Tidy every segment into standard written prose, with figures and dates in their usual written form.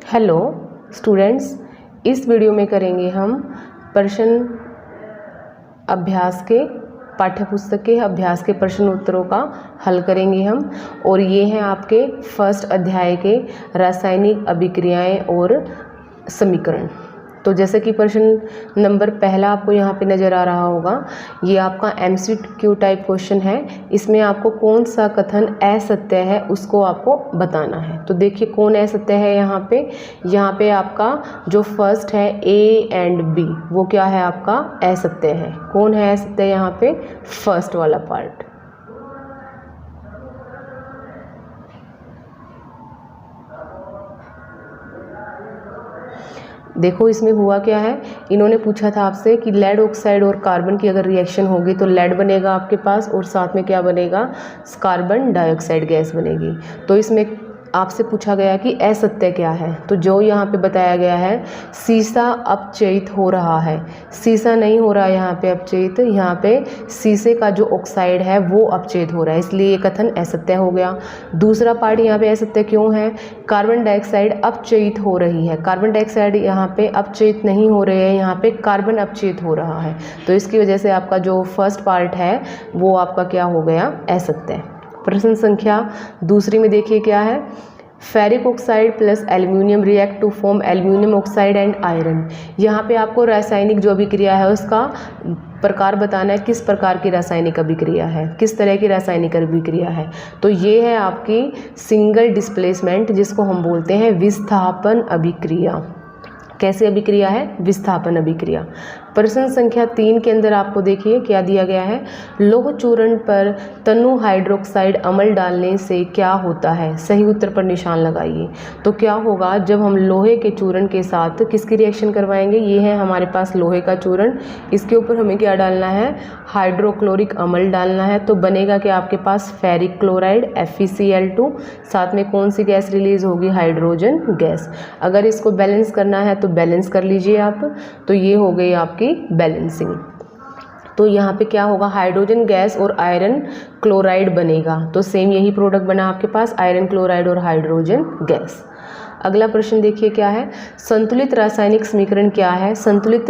Hello students, इस video में करेंगे हम प्रश्न अभ्यास के पाठ्यपुस्तक के अभ्यास के प्रश्न उत्तरों का हल करेंगे हम। और ये हैं आपके फर्स्ट अध्याय के रासायनिक अभिक्रियाएं और समीकरण। तो जैसे कि प्रश्न नंबर पहला आपको यहाँ पे नज़र आ रहा होगा, ये आपका MCQ टाइप क्वेश्चन है। इसमें आपको कौन सा कथन असत्य है उसको आपको बताना है। तो देखिए कौन असत्य है यहाँ पे आपका जो फर्स्ट है A एंड B, वो क्या है आपका असत्य है। कौन है असत्य यहाँ पे? फर्स्ट वाला पार्ट। देखो इसमें हुआ क्या है, इन्होंने पूछा था आपसे कि लेड ऑक्साइड और कार्बन की अगर रिएक्शन होगी तो लेड बनेगा आपके पास और साथ में क्या बनेगा? कार्बन डाइऑक्साइड गैस बनेगी। तो इसमें आपसे पूछा गया कि असत्य क्या है। तो जो यहाँ पे बताया गया है, सीसा अपचयित हो रहा है। सीसा नहीं हो रहा है यहाँ पे अपचयित, यहाँ पे सीसे का जो ऑक्साइड है वो अपचयित हो रहा है, इसलिए ये कथन असत्य हो गया। दूसरा पार्ट यहाँ पे असत्य क्यों है? कार्बन डाइऑक्साइड अपचयित हो रही है। कार्बन डाइऑक्साइड यहाँ पे अपचयित नहीं हो रहे हैं, यहाँ पे कार्बन अपचयित हो रहा है। तो इसकी वजह से आपका जो फर्स्ट पार्ट है वो आपका क्या हो गया? असत्य। प्रश्न संख्या दूसरी में देखिए क्या है, ferric oxide plus aluminium react to form aluminium oxide and iron. यहाँ पे आपको रासायनिक जो अभिक्रिया है उसका प्रकार बताना है, किस प्रकार की रासायनिक अभिक्रिया है, किस तरह की रासायनिक अभिक्रिया है। तो ये है आपकी सिंगल डिस्प्लेसमेंट, जिसको हम बोलते हैं विस्थापन अभिक्रिया। कैसे अभिक्रिया है? विस्थापन अभिक्रिया। प्रश्न संख्या 3 के अंदर आपको देखिए क्या दिया गया है, लौह चूर्ण पर तनु हाइड्रोक्साइड अम्ल डालने से क्या होता है? सही उत्तर पर निशान लगाइए। तो क्या होगा, जब हम लोहे के चूर्ण के साथ किसकी रिएक्शन करवाएंगे? ये है हमारे पास लोहे का चूर्ण, इसके ऊपर हमें क्या डालना है? हाइड्रोक्लोरिक अम्ल डालना है। तो बनेगा क्या आपके पास? फेरिक क्लोराइड FeCl2, साथ में कौन सी गैस रिलीज होगी? Hydrogen gas. अगर इसको बैलेंस करना है तो बैलेंस कर लीजिए आप। तो ये हो गई आपकी बैलेंसिंग। तो यहाँ पे क्या होगा? हाइड्रोजन गैस और आयरन क्लोराइड बनेगा। तो सेम यही प्रोडक्ट बना आपके पास, आयरन क्लोराइड और हाइड्रोजन गैस। अगला प्रश्न देखिए क्या है, संतुलित रासायनिक समीकरण क्या है? संतुलित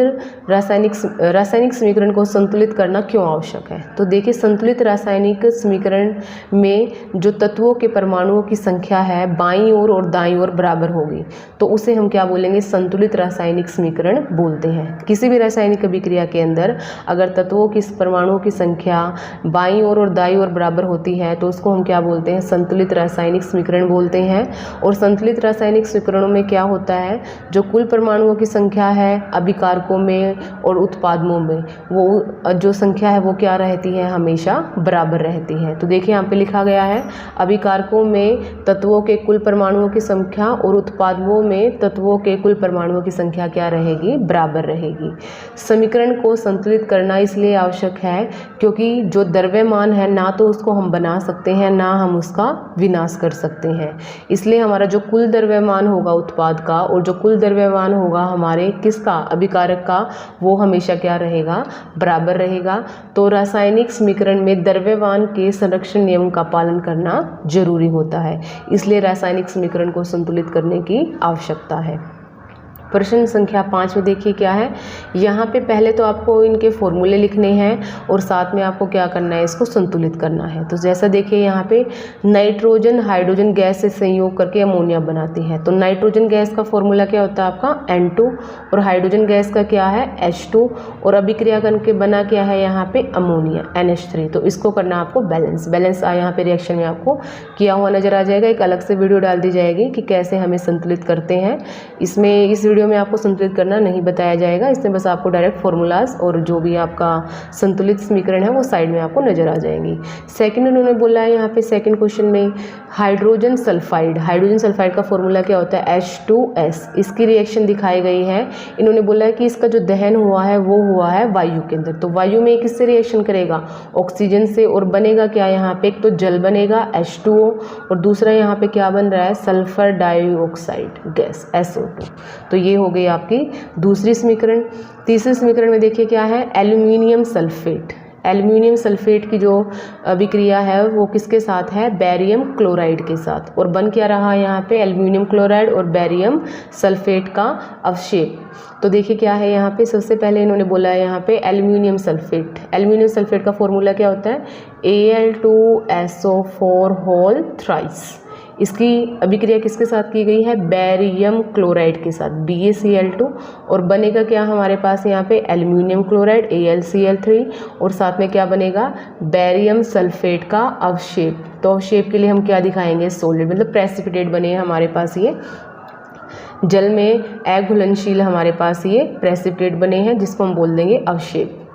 रासायनिक समीकरण को संतुलित करना क्यों आवश्यक है? तो देखिए संतुलित रासायनिक समीकरण में जो तत्वों के परमाणुओं की संख्या है बाईं ओर और दाईं ओर बराबर होगी, तो उसे हम क्या बोलेंगे? संतुलित रासायनिक समीकरण बोलते हैं। किसी भी रासायनिक अभिक्रिया के अंदर अगर तत्वों की परमाणुओं की संख्या बाईं ओर और दाईं ओर बराबर होती है तो उसको हम क्या बोलते हैं? संतुलित रासायनिक समीकरण बोलते हैं। और संतुलित रासायनिक समीकरणों में क्या होता है, जो कुल परमाणुओं की संख्या है अभिकारकों में और उत्पादों में, वो जो संख्या है वो क्या रहती है? हमेशा बराबर रहती है। तो देखिए यहाँ पे लिखा गया है, अभिकारकों में तत्वों के कुल परमाणुओं की संख्या और उत्पादों में तत्वों के कुल परमाणुओं की संख्या क्या रहेगी? बराबर रहेगी। समीकरण को संतुलित करना इसलिए आवश्यक है क्योंकि जो द्रव्यमान है ना तो उसको हम बना सकते हैं ना हम उसका विनाश कर सकते हैं। इसलिए हमारा जो कुल द्रव्यमान होगा उत्पाद का और जो कुल द्रव्यमान होगा हमारे किसका? अभिकारक का, वो हमेशा क्या रहेगा? बराबर रहेगा। तो रासायनिक समीकरण में द्रव्यमान के संरक्षण नियम का पालन करना जरूरी होता है, इसलिए रासायनिक समीकरण को संतुलित करने की आवश्यकता है। प्रश्न संख्या 5 में देखिए क्या है, यहाँ पे पहले तो आपको इनके फॉर्मूले लिखने हैं और साथ में आपको क्या करना है? इसको संतुलित करना है। तो जैसा देखिए यहाँ पे नाइट्रोजन हाइड्रोजन गैस से संयोग करके अमोनिया बनाती है। तो नाइट्रोजन गैस का फॉर्मूला क्या होता है आपका? N2, और हाइड्रोजन गैस का क्या है? H2, और अभिक्रिया करके बना क्या है यहाँ पे? Ammonia NH3। तो इसको करना आपको बैलेंस यहाँ पे रिएक्शन में आपको किया हुआ नजर आ जाएगा। एक अलग से वीडियो डाल दी जाएगी कि कैसे हमें संतुलित करते हैं। इसमें इस वीडियो में आपको संतुलित करना नहीं बताया जाएगा, इसमें बस आपको डायरेक्ट फॉर्मूलाज और जो भी आपका संतुलित समीकरण है वो साइड में आपको नजर आ जाएंगी। सेकंड उन्होंने बोला है यहाँ पे सेकंड क्वेश्चन में हाइड्रोजन सल्फाइड का फॉर्मूला क्या होता है? H2S। इसकी रिएक्शन दिखाई गई है। इन्होंने बोला है कि इसका जो दहन हुआ है वो हुआ है वायु के अंदर। तो वायु में किससे रिएक्शन करेगा? ऑक्सीजन से, और बनेगा क्या यहाँ पे? एक तो जल बनेगा H2O, और दूसरा यहाँ पे क्या बन रहा है? Sulphur dioxide gas SO2। तो ये हो गई आपकी दूसरी समीकरण। तीसरे समीकरण में देखिए क्या है? Aluminium sulphate. एल्युमिनियम सल्फेट की जो अभिक्रिया है वो किसके साथ है, बेरियम क्लोराइड के साथ। और बन क्या रहा है यहाँ पे, एल्युमिनियम क्लोराइड और बेरियम सल्फेट का अवशेप। तो देखिए क्या है यहाँ पे, सबसे पहले इन्होंने बोला है यहाँ पे एल्युमिनियम सल्फेट। एल्युमिनियम सल्फेट का फॉर्मूला क्या होता है, Al2SO4 होल थ्राइस। इसकी अभिक्रिया किसके साथ की गई है, बेरियम क्लोराइड के साथ, BaCl2। और बनेगा क्या हमारे पास यहाँ पे, एल्युमिनियम क्लोराइड AlCl3 और साथ में क्या बनेगा, बेरियम सल्फेट का अवशेप। तो अवशेप के लिए हम क्या दिखाएंगे, सॉलिड, मतलब प्रेसिपिटेट बने हैं हमारे पास, ये जल में अघुलनशील हमारे पास ये प्रेसिपिटेट बने हैं जिसको हम बोल देंगे अवशेप।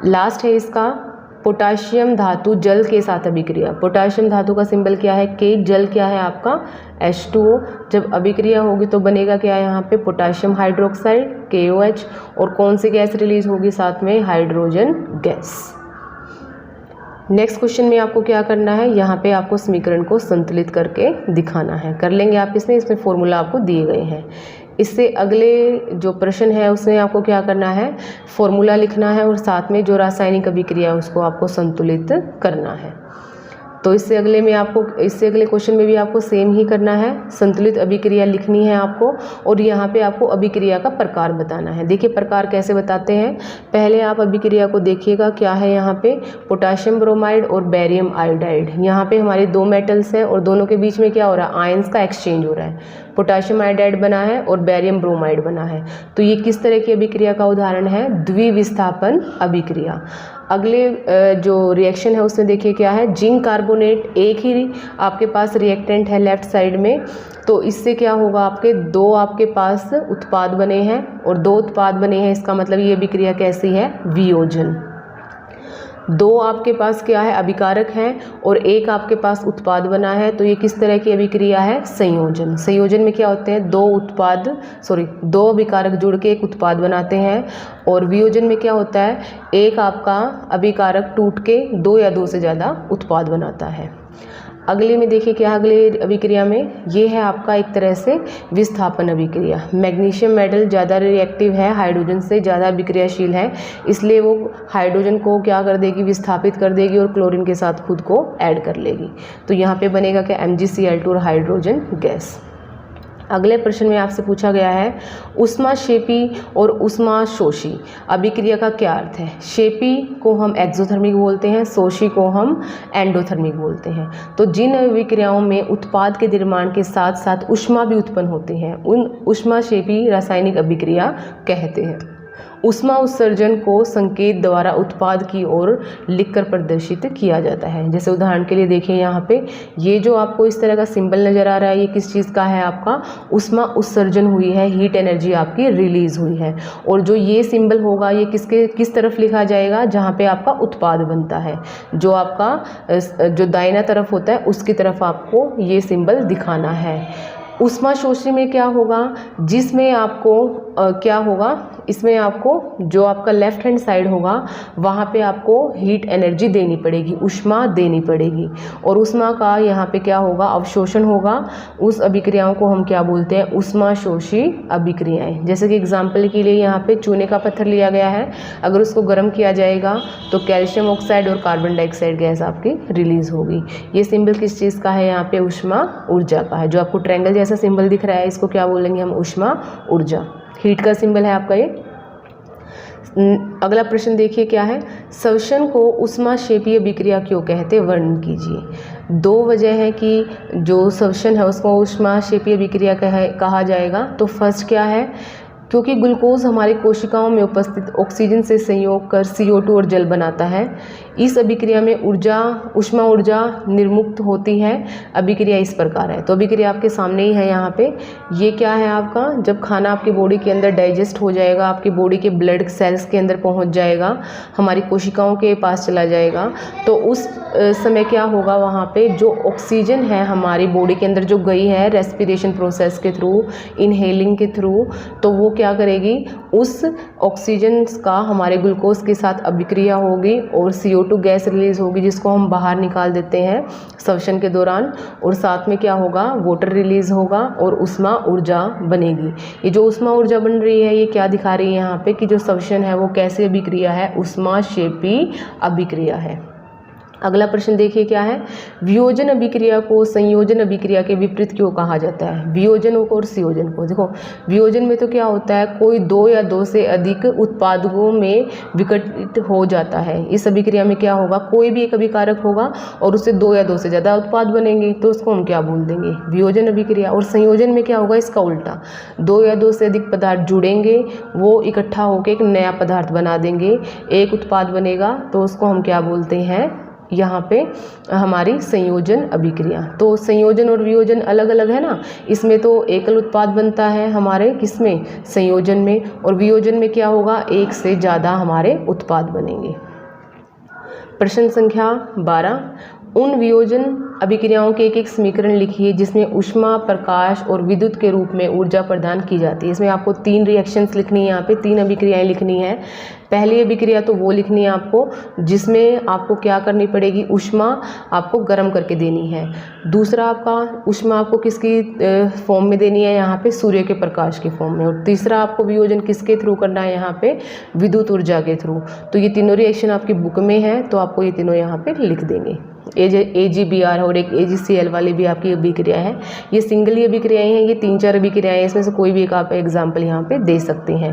लास्ट है इसका पोटाशियम धातु जल के साथ अभिक्रिया। पोटाशियम धातु का सिंबल क्या है, K, जल क्या है आपका H2O। जब अभिक्रिया होगी तो बनेगा क्या है यहाँ पे, पोटाशियम हाइड्रोक्साइड KOH। और कौन सी गैस रिलीज होगी साथ में, हाइड्रोजन गैस। नेक्स्ट क्वेश्चन में आपको क्या करना है, यहाँ पे आपको समीकरण को संतुलित करके दिखाना है। कर लेंगे आप इसमें फॉर्मूला आपको दिए गए हैं। इससे अगले जो प्रश्न है उसमें आपको क्या करना है, फॉर्मूला लिखना है और साथ में जो रासायनिक अभिक्रिया है उसको आपको संतुलित करना है। तो इससे अगले क्वेश्चन में भी आपको सेम ही करना है, संतुलित अभिक्रिया लिखनी है आपको और यहाँ पे आपको अभिक्रिया का प्रकार बताना है। देखिए प्रकार कैसे बताते हैं, पहले आप अभिक्रिया को देखिएगा, क्या है यहाँ पे, पोटाशियम ब्रोमाइड और बेरियम आयोडाइड। यहाँ पे हमारे दो मेटल्स हैं और दोनों के बीच में क्या हो रहा है, आयंस का एक्सचेंज हो रहा है। पोटाशियम आयोडाइड बना है और बेरियम ब्रोमाइड बना है। तो ये किस तरह की अभिक्रिया का उदाहरण है, द्विविस्थापन अभिक्रिया। अगले जो रिएक्शन है उसमें देखिए क्या है, जिंक कार्बोनेट, एक ही आपके पास रिएक्टेंट है लेफ्ट साइड में। तो इससे क्या होगा, आपके दो आपके पास उत्पाद बने हैं और दो उत्पाद बने हैं, इसका मतलब ये अभिक्रिया कैसी है, वियोजन। दो आपके पास क्या है, अभिकारक हैं और एक आपके पास उत्पाद बना है, तो ये किस तरह की अभिक्रिया है, संयोजन। संयोजन में क्या होते हैं, दो अभिकारक जुड़ के एक उत्पाद बनाते हैं। और वियोजन में क्या होता है, एक आपका अभिकारक टूट के दो या दो से ज़्यादा उत्पाद बनाता है। अगले में देखिए क्या, अगले अभिक्रिया में ये है आपका एक तरह से विस्थापन अभिक्रिया। मैग्नीशियम मेटल ज़्यादा रिएक्टिव है, हाइड्रोजन से ज़्यादा अभिक्रियाशील है, इसलिए वो हाइड्रोजन को क्या कर देगी, विस्थापित कर देगी और क्लोरीन के साथ खुद को ऐड कर लेगी। तो यहाँ पे बनेगा क्या, MgCl2 और हाइड्रोजन गैस। अगले प्रश्न में आपसे पूछा गया है, ऊष्माक्षेपी और ऊष्माशोषी अभिक्रिया का क्या अर्थ है। क्षेपी को हम एक्सोथर्मिक बोलते हैं, शोषी को हम एंडोथर्मिक बोलते हैं। तो जिन अभिक्रियाओं में उत्पाद के निर्माण के साथ साथ ऊष्मा भी उत्पन्न होती हैं उन ऊष्माक्षेपी रासायनिक अभिक्रिया कहते हैं। ऊष्मा उत्सर्जन को संकेत द्वारा उत्पाद की ओर लिखकर प्रदर्शित किया जाता है। जैसे उदाहरण के लिए देखिए यहाँ पे ये जो आपको इस तरह का सिंबल नज़र आ रहा है, ये किस चीज़ का है, आपका ऊष्मा उत्सर्जन हुई है, हीट एनर्जी आपकी रिलीज हुई है। और जो ये सिंबल होगा ये किस तरफ लिखा जाएगा, जहाँ पे आपका उत्पाद बनता है, जो आपका जो दाहिना तरफ होता है उसकी तरफ आपको ये सिंबल दिखाना है। ऊष्माशोषी में क्या होगा, जिसमें आपको क्या होगा, इसमें आपको जो आपका लेफ्ट हैंड साइड होगा वहाँ पे आपको हीट एनर्जी देनी पड़ेगी, ऊष्मा देनी पड़ेगी। और ऊष्मा का यहाँ पे क्या होगा, अवशोषण होगा। उस अभिक्रियाओं को हम क्या बोलते हैं, ऊष्माशोषी अभिक्रियाएं। जैसे कि एग्जाम्पल के लिए यहाँ पे चूने का पत्थर लिया गया है, अगर उसको गर्म किया जाएगा तो कैल्शियम ऑक्साइड और कार्बन डाइऑक्साइड गैस आपकी रिलीज होगी। ये सिंबल किस चीज़ का है, यहाँ पे ऊष्मा ऊर्जा का है। जो आपको ट्रायंगल जैसा सिंबल दिख रहा है इसको क्या बोलेंगे हम, ऊष्मा ऊर्जा। हीट का सिंबल है आपका ये। अगला प्रश्न देखिए क्या है, श्वसन को ऊष्माक्षेपीय अभिक्रिया क्यों कहते हैं, वर्णन कीजिए। दो वजह है कि जो श्वसन है उसको ऊष्माक्षेपीय अभिक्रिया कहा जाएगा। तो फर्स्ट क्या है, क्योंकि ग्लूकोज हमारी कोशिकाओं में उपस्थित ऑक्सीजन से संयोग कर CO2 और जल बनाता है। इस अभिक्रिया में ऊष्मा ऊर्जा निर्मुक्त होती है। अभिक्रिया इस प्रकार है। तो अभिक्रिया आपके सामने ही है यहाँ पे। ये क्या है आपका, जब खाना आपकी बॉडी के अंदर डाइजेस्ट हो जाएगा, आपकी बॉडी के ब्लड सेल्स के अंदर पहुँच जाएगा, हमारी कोशिकाओं के पास चला जाएगा, तो उस समय क्या होगा, वहाँ पे जो ऑक्सीजन है हमारी बॉडी के अंदर जो गई है रेस्पिरेशन प्रोसेस के थ्रू, इनहेलिंग के थ्रू, तो वो क्या करेगी, उस ऑक्सीजन का हमारे ग्लूकोज के साथ अभिक्रिया होगी और CO2 गैस रिलीज होगी जिसको हम बाहर निकाल देते हैं श्वसन के दौरान, और साथ में क्या होगा, वाटर रिलीज होगा और ऊष्मा ऊर्जा बनेगी। ये जो ऊष्मा ऊर्जा बन रही है ये क्या दिखा रही है यहाँ पे कि जो श्वसन है वो कैसे अभिक्रिया है, ऊष्माक्षेपी अभिक्रिया है। अगला प्रश्न देखिए क्या है, वियोजन अभिक्रिया को संयोजन अभिक्रिया के विपरीत क्यों कहा जाता है। वियोजन को और संयोजन को, देखो वियोजन में तो क्या होता है, कोई दो या दो से अधिक उत्पादों में विघटित हो जाता है। इस अभिक्रिया में क्या होगा, कोई भी एक अभिकारक होगा और उससे दो या दो से ज़्यादा उत्पाद बनेंगे, तो उसको हम क्या बोल देंगे, वियोजन अभिक्रिया। और संयोजन में क्या होगा, इसका उल्टा, दो या दो से अधिक पदार्थ जुड़ेंगे, वो इकट्ठा होकर एक नया पदार्थ बना देंगे, एक उत्पाद बनेगा, तो उसको हम क्या बोलते हैं यहाँ पे हमारी संयोजन अभिक्रिया। तो संयोजन और वियोजन अलग अलग है ना, इसमें तो एकल उत्पाद बनता है हमारे किसमें, संयोजन में, और वियोजन में क्या होगा, एक से ज़्यादा हमारे उत्पाद बनेंगे। प्रश्न संख्या 12, उन वियोजन अभिक्रियाओं के एक एक समीकरण लिखिए जिसमें ऊष्मा, प्रकाश और विद्युत के रूप में ऊर्जा प्रदान की जाती है। इसमें आपको 3 रिएक्शंस लिखनी है, यहाँ पे 3 अभिक्रियाएं लिखनी है। पहली अभिक्रिया तो वो लिखनी है आपको जिसमें आपको क्या करनी पड़ेगी, ऊष्मा आपको गर्म करके देनी है। दूसरा आपका ऊष्मा आपको किसकी फॉर्म में देनी है, यहाँ पे सूर्य के प्रकाश के फॉर्म में। और तीसरा आपको वियोजन किसके थ्रू करना है, यहाँ पे विद्युत ऊर्जा के थ्रू। तो ये तीनों रिएक्शन आपकी बुक में है, तो आपको ये तीनों यहाँ पे लिख देंगे। AgBr और एक AgCl वाली भी आपकी अभिक्रिया है। ये सिंगल ही अभिक्रियाएं हैं, ये 3-4 अभिक्रियाएं हैं, इसमें से कोई भी एक आप एग्जाम्पल यहाँ पे दे सकते हैं।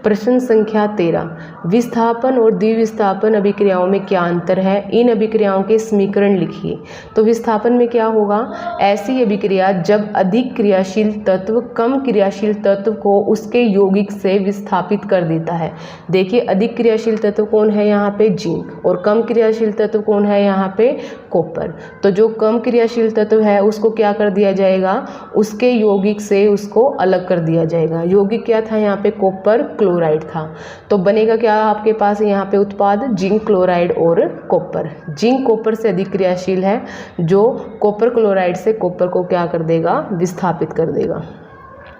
प्रश्न संख्या 13, विस्थापन और द्विविस्थापन अभिक्रियाओं में क्या अंतर है, इन अभिक्रियाओं के समीकरण लिखिए। तो विस्थापन में क्या होगा, ऐसी अभिक्रिया जब अधिक क्रियाशील तत्व कम क्रियाशील तत्व को उसके यौगिक से विस्थापित कर देता है। देखिए अधिक क्रियाशील तत्व कौन है, यहाँ पे जिंक, और कम क्रियाशील तत्व कौन है, यहाँ पे कॉपर। तो जो कम क्रियाशील तत्व है उसको क्या कर दिया जाएगा, उसके यौगिक से उसको अलग कर दिया जाएगा। यौगिक क्या था, यहाँ पे कॉपर क्लोराइड था। तो बनेगा क्या आपके पास यहाँ पे उत्पाद, जिंक क्लोराइड और कॉपर। जिंक कॉपर से अधिक क्रियाशील है, जो कॉपर क्लोराइड से कॉपर को क्या कर देगा, विस्थापित कर देगा।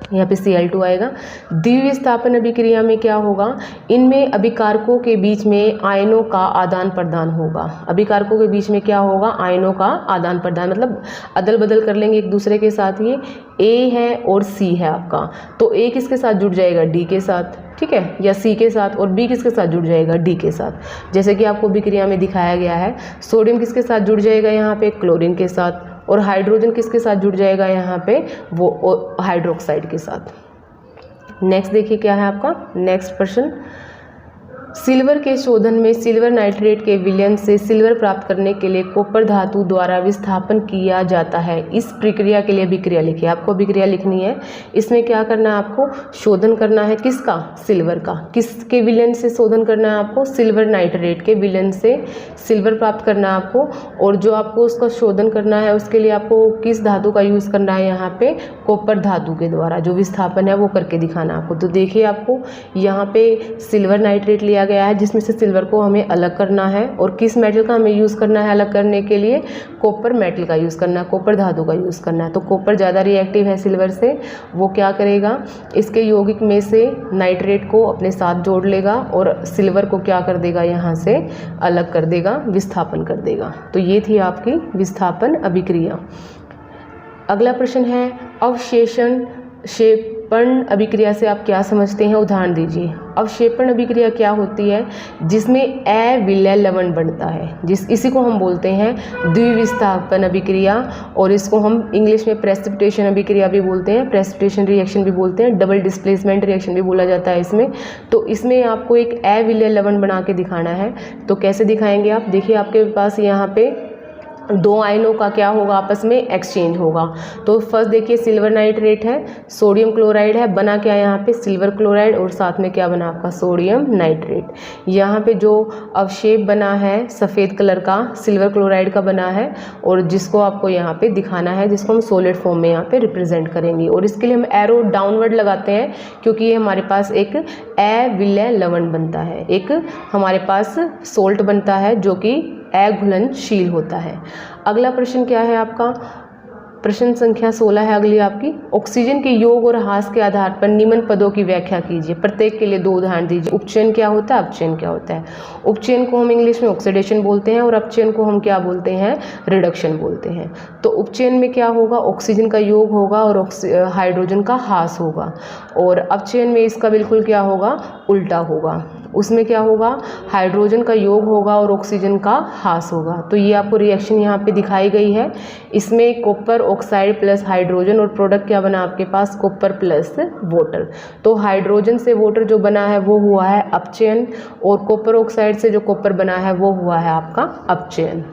यहाँ पे Cl2 आएगा। द्विविस्थापन अभिक्रिया में क्या होगा, इनमें अभिकारकों के बीच में आयनों का आदान प्रदान होगा। अभिकारकों के बीच में क्या होगा, आयनों का आदान प्रदान, मतलब अदल बदल कर लेंगे एक दूसरे के साथ। ये A है और C है आपका, तो A किसके साथ जुड़ जाएगा, D के साथ, ठीक है, या C के साथ, और B किसके साथ जुड़ जाएगा, D के साथ। जैसे कि आपको अभिक्रिया में दिखाया गया है, सोडियम किसके साथ जुड़ जाएगा, यहाँ पे क्लोरीन के साथ, और हाइड्रोजन किसके साथ जुड़ जाएगा, यहाँ पे वो हाइड्रोक्साइड के साथ। नेक्स्ट देखिए क्या है आपका नेक्स्ट प्रश्न, सिल्वर के शोधन में सिल्वर नाइट्रेट के विलयन से सिल्वर प्राप्त करने के लिए कॉपर धातु द्वारा विस्थापन किया जाता है। इस प्रक्रिया के लिए अभिक्रिया लिखिए। आपको अभिक्रिया लिखनी है, इसमें क्या करना है आपको, शोधन करना है किसका, सिल्वर का। किसके विलयन से शोधन करना है आपको, सिल्वर नाइट्रेट के विलयन से सिल्वर प्राप्त करना है आपको। और जो आपको उसका शोधन करना है उसके लिए आपको किस धातु का यूज़ करना है, यहाँ पे कॉपर धातु के द्वारा जो विस्थापन है वो करके दिखाना आपको। तो देखिए आपको यहाँ पे सिल्वर नाइट्रेट लिया गया है जिसमें से सिल्वर को हमें अलग करना है, और किस मेटल का हमें यूज़ करना है अलग करने के लिए, कॉपर मेटल का यूज़ करना है, कॉपर धातु का यूज़ करना है। तो कॉपर ज़्यादा रिएक्टिव है सिल्वर से, वो क्या करेगा, इसके यौगिक में से नाइट्रेट को अपने साथ जोड़ लेगा और सिल्वर को क्या कर देगा, यहाँ से अलग कर देगा, विस्थापन कर देगा। तो ये थी आपकी विस्थापन अभिक्रिया। अगला प्रश्न है, अवशेषण क्षेपण अभिक्रिया से आप क्या समझते हैं, उदाहरण दीजिए। अवक्षेपण अभिक्रिया क्या होती है, जिसमें अविलय लवण बनता है, इसी को हम बोलते हैं द्विविस्थापन अभिक्रिया, और इसको हम इंग्लिश में प्रेसिपिटेशन अभिक्रिया भी बोलते हैं, प्रेसिपिटेशन रिएक्शन भी बोलते हैं, डबल डिस्प्लेसमेंट रिएक्शन भी बोला जाता है इसमें। तो इसमें आपको एक अविलय लवण बना के दिखाना है। तो कैसे दिखाएंगे आप, देखिए आपके पास यहाँ पे दो आयनों का क्या होगा, आपस में एक्सचेंज होगा। तो फर्स्ट देखिए सिल्वर नाइट्रेट है, सोडियम क्लोराइड है, बना क्या यहाँ पे सिल्वर क्लोराइड, और साथ में क्या बना आपका सोडियम नाइट्रेट। यहाँ पे जो अवक्षेप बना है सफ़ेद कलर का सिल्वर क्लोराइड का बना है, और जिसको आपको यहाँ पे दिखाना है, जिसको हम सॉलिड फॉर्म में यहाँ पे रिप्रेजेंट करेंगे। और इसके लिए हम एरो डाउनवर्ड लगाते हैं क्योंकि ये हमारे पास एक अविलय लवण बनता है, एक हमारे पास सोल्ट बनता है जो कि अघुलनशील होता है। अगला प्रश्न क्या है आपका, प्रश्न संख्या 16 है अगली आपकी, ऑक्सीजन के योग और ह्रास के आधार पर निम्न पदों की व्याख्या कीजिए। प्रत्येक के लिए 2 उदाहरण दीजिए। उपचयन क्या होता है, अपचयन क्या होता है। उपचयन को हम इंग्लिश में ऑक्सीडेशन बोलते हैं और अपचयन को हम क्या बोलते हैं, रिडक्शन बोलते हैं। तो उपचयन में क्या होगा, ऑक्सीजन का योग होगा और हाइड्रोजन का ह्रास होगा, और अपचयन में इसका बिल्कुल क्या होगा, उल्टा होगा। उसमें क्या होगा, हाइड्रोजन का योग होगा और ऑक्सीजन का ह्रास होगा। तो ये आपको रिएक्शन यहाँ पे दिखाई गई है। इसमें कॉपर ऑक्साइड प्लस हाइड्रोजन और प्रोडक्ट क्या बना आपके पास, कॉपर प्लस वाटर। तो हाइड्रोजन से वाटर जो बना है वो हुआ है अपचयन, और कॉपर ऑक्साइड से जो कॉपर बना है वो हुआ है आपका अपचयन।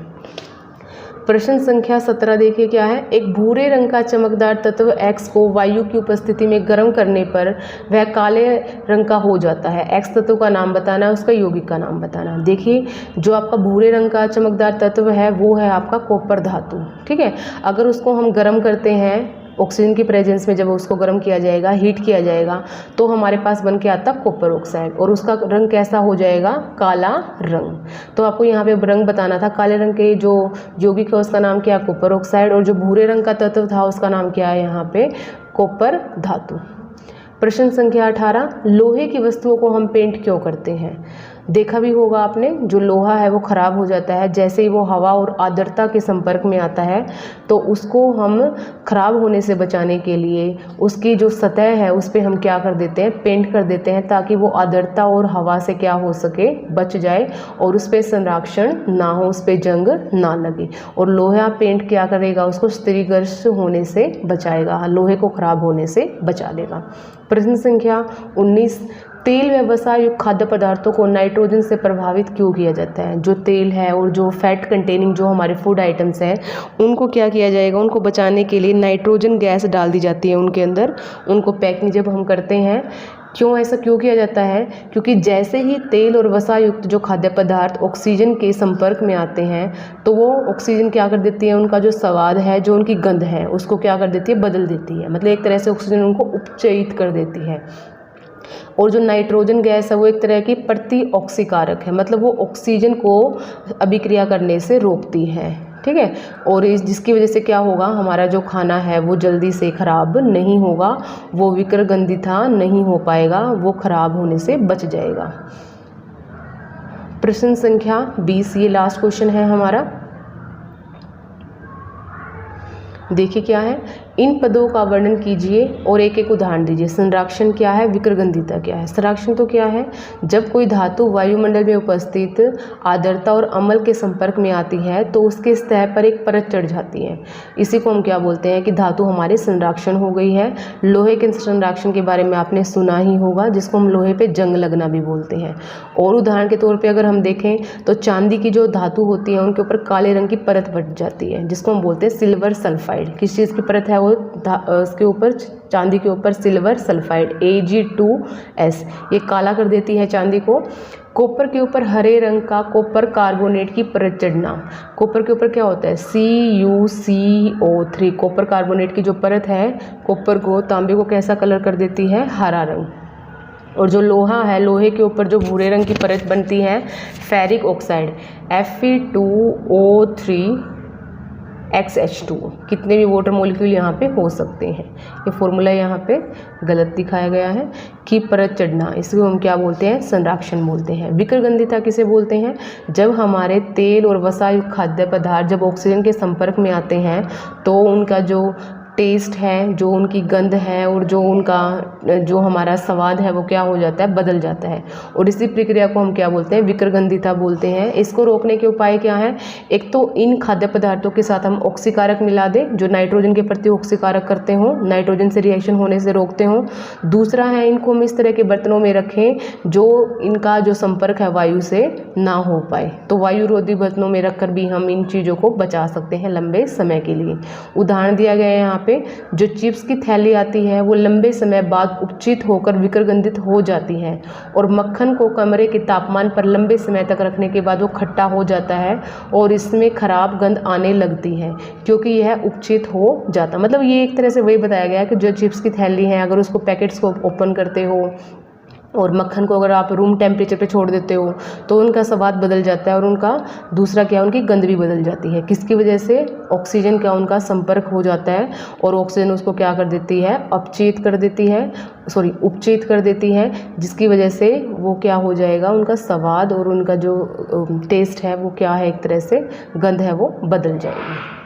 प्रश्न संख्या 17 देखिए क्या है, एक भूरे रंग का चमकदार तत्व X को वायु की उपस्थिति में गर्म करने पर वह काले रंग का हो जाता है। X तत्व का नाम बताना है, उसका यौगिक का नाम बताना। देखिए जो आपका भूरे रंग का चमकदार तत्व है वो है आपका कॉपर धातु, ठीक है। अगर उसको हम गर्म करते हैं ऑक्सीजन की प्रेजेंस में, जब उसको गर्म किया जाएगा, हीट किया जाएगा, तो हमारे पास बन के आता कॉपर ऑक्साइड, और उसका रंग कैसा हो जाएगा, काला रंग। तो आपको यहाँ पे रंग बताना था। काले रंग के जो यौगिक है उसका नाम क्या है, कॉपर ऑक्साइड, और जो भूरे रंग का तत्व था उसका नाम क्या है यहाँ पे, कॉपर धातु। प्रश्न संख्या 18, लोहे की वस्तुओं को हम पेंट क्यों करते हैं। देखा भी होगा आपने, जो लोहा है वो ख़राब हो जाता है जैसे ही वो हवा और आर्द्रता के संपर्क में आता है, तो उसको हम ख़राब होने से बचाने के लिए उसकी जो सतह है उस पर हम क्या कर देते हैं, पेंट कर देते हैं, ताकि वो आर्द्रता और हवा से क्या हो सके, बच जाए, और उस पर संरक्षण ना हो, उस पर जंग ना लगे। और लोहा पेंट क्या करेगा, उसको क्षतिग्रस्त होने से बचाएगा, लोहे को ख़राब होने से बचा देगा। प्रश्न संख्या 19, तेल व वसा युक्त खाद्य पदार्थों को नाइट्रोजन से प्रभावित क्यों किया जाता है। जो तेल है और जो फैट कंटेनिंग जो हमारे फूड आइटम्स हैं उनको क्या किया जाएगा, उनको बचाने के लिए नाइट्रोजन गैस डाल दी जाती है उनके अंदर, उनको पैकिंग जब हम करते हैं। क्यों ऐसा क्यों किया जाता है, क्योंकि जैसे ही तेल और वसा युक्त जो खाद्य पदार्थ ऑक्सीजन के संपर्क में आते हैं तो वो ऑक्सीजन क्या कर देती है, उनका जो स्वाद है, जो उनकी गंध है, उसको क्या कर देती है, बदल देती है। मतलब एक तरह से ऑक्सीजन उनको उपचयित कर देती है। और जो नाइट्रोजन गैस है वो एक तरह की प्रति ऑक्सीकारक है, मतलब वो ऑक्सीजन को अभिक्रिया करने से रोकती है, ठीक है। और इस जिसकी वजह से क्या होगा, हमारा जो खाना है वो जल्दी से ख़राब नहीं होगा, वो विकर्गंधिता नहीं हो पाएगा, वो ख़राब होने से बच जाएगा। प्रश्न संख्या 20, ये लास्ट क्वेश्चन है हमारा। देखिए क्या है, इन पदों का वर्णन कीजिए और एक एक उदाहरण दीजिए। संरक्षण क्या है, विकर्गंधिता क्या है। संरक्षण तो क्या है, जब कोई धातु वायुमंडल में उपस्थित आर्द्रता और अम्ल के संपर्क में आती है तो उसके सतह पर एक परत चढ़ जाती है। इसी को हम क्या बोलते हैं कि धातु हमारी संरक्षण हो गई है। लोहे के संरक्षण के बारे में आपने सुना ही होगा, जिसको हम लोहे पे जंग लगना भी बोलते हैं। और उदाहरण के तौर पर अगर हम देखें तो चांदी की जो धातु होती है उनके ऊपर काले रंग की परत बन जाती है, जिसको हम बोलते हैं सिल्वर सल्फाइड। किस चीज़ की परत है वो, उसके ऊपर, चांदी के ऊपर सिल्वर सल्फाइड Ag2S, ये काला कर देती है चांदी को। कॉपर के ऊपर हरे रंग का कॉपर कार्बोनेट की परत चढ़ना। कॉपर के ऊपर क्या होता है, CuCO3, कॉपर कार्बोनेट की जो परत है कॉपर को, तांबे को कैसा कलर कर देती है, हरा रंग। और जो लोहा है, लोहे के ऊपर जो भूरे रंग की परत बनती है फेरिक ऑक्साइड Fe2O3XH2, कितने भी वाटर मॉलिक्यूल यहाँ पे हो सकते हैं। ये फॉर्मूला यहाँ पे गलत दिखाया गया है कि परत चढ़ना, इसको हम क्या बोलते हैं, संरक्षण बोलते हैं। विकर्गंधिता किसे बोलते हैं, जब हमारे तेल और वसा युक्त खाद्य पदार्थ जब ऑक्सीजन के संपर्क में आते हैं तो उनका जो टेस्ट है, जो उनकी गंध है और जो उनका जो हमारा स्वाद है वो क्या हो जाता है, बदल जाता है। और इसी प्रक्रिया को हम क्या बोलते हैं, विकर्गंधिता बोलते हैं। इसको रोकने के उपाय क्या हैं, एक तो इन खाद्य पदार्थों के साथ हम ऑक्सीकारक मिला दें जो नाइट्रोजन के प्रति ऑक्सीकारक करते हों, नाइट्रोजन से रिएक्शन होने से रोकते हों। दूसरा है, इनको हम इस तरह के बर्तनों में रखें जो इनका जो संपर्क है वायु से ना हो पाए। तो वायु रोधी बर्तनों में रखकर भी हम इन चीज़ों को बचा सकते हैं लंबे समय के लिए। उदाहरण दिया गया है यहाँ पे, जो चिप्स की थैली आती है वो लंबे समय बाद उपचित होकर विकर्गंधित हो जाती है, और मक्खन को कमरे के तापमान पर लंबे समय तक रखने के बाद वो खट्टा हो जाता है और इसमें खराब गंध आने लगती है क्योंकि यह उपचित हो जाता। मतलब ये एक तरह से वही बताया गया है कि जो चिप्स की थैली है, अगर उसको पैकेट्स को ओपन करते हो और मक्खन को अगर आप रूम टेम्परेचर पे छोड़ देते हो तो उनका स्वाद बदल जाता है और उनका दूसरा क्या, उनकी गंध भी बदल जाती है। किसकी वजह से? ऑक्सीजन का उनका संपर्क हो जाता है और ऑक्सीजन उसको क्या कर देती है, अपचेत कर देती है, उपचेत कर देती है, जिसकी वजह से वो क्या हो जाएगा, उनका स्वाद और उनका जो टेस्ट है वो क्या है, एक तरह से गंध है वो बदल जाएगी।